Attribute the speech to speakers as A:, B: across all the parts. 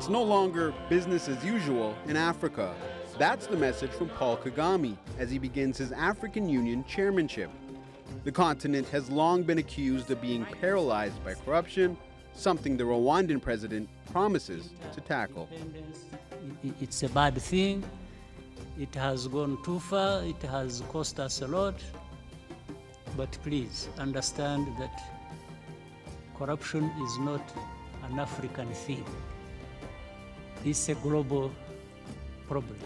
A: It's no longer business as usual in Africa. That's the message from Paul Kagame as he begins his African Union chairmanship. The continent has long been accused of being paralyzed by corruption, something the Rwandan president promises to tackle.
B: It's a bad thing. It has gone too far. It has cost us a lot. But please understand that corruption is not an African thing. It's a global problem.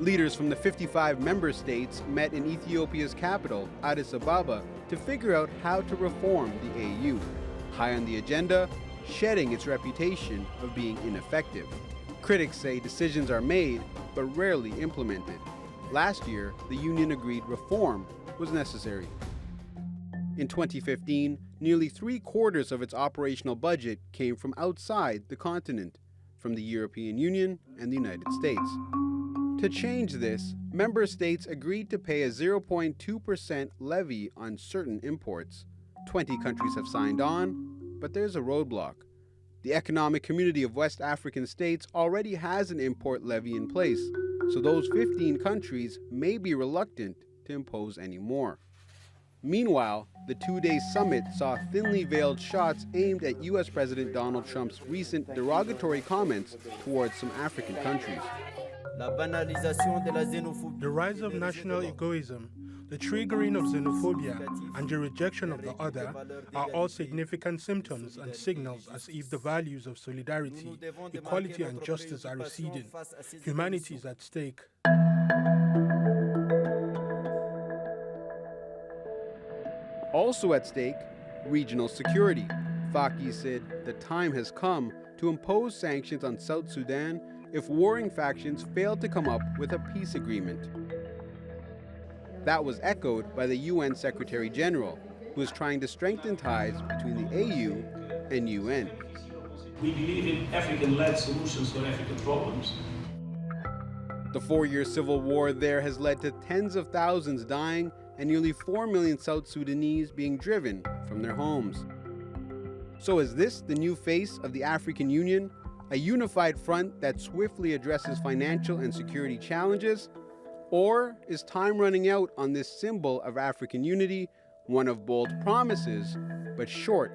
A: Leaders from the 55 member states met in Ethiopia's capital, Addis Ababa, to figure out how to reform the AU. High on the agenda, shedding its reputation of being ineffective. Critics say decisions are made, but rarely implemented. Last year, the union agreed reform was necessary. In 2015, nearly 3/4 of its operational budget came from outside the continent, from the European Union and the United States. To change this, member states agreed to pay a 0.2% levy on certain imports. 20 countries have signed on, but there's a roadblock. The Economic Community of West African States already has an import levy in place, so those 15 countries may be reluctant to impose any more. Meanwhile, the two-day summit saw thinly veiled shots aimed at U.S. President Donald Trump's recent derogatory comments towards some African countries.
C: The rise of national egoism, the triggering of xenophobia, and the rejection of the other are all significant symptoms and signals as if the values of solidarity, equality, and justice are receding. Humanity is at stake.
A: Also at stake, regional security. Faki said the time has come to impose sanctions on South Sudan if warring factions fail to come up with a peace agreement. That was echoed by the UN Secretary General, who is trying to strengthen ties between the AU and UN.
D: We believe in African-led solutions for African problems.
A: The 4-year civil war there has led to tens of thousands dying and nearly 4 million South Sudanese being driven from their homes. So is this the new face of the African Union? A unified front that swiftly addresses financial and security challenges? Or is time running out on this symbol of African unity, one of bold promises, but short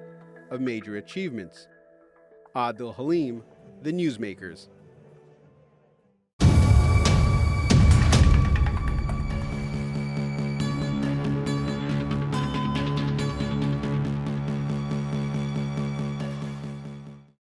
A: of major achievements? Aadel Haleem, The Newsmakers.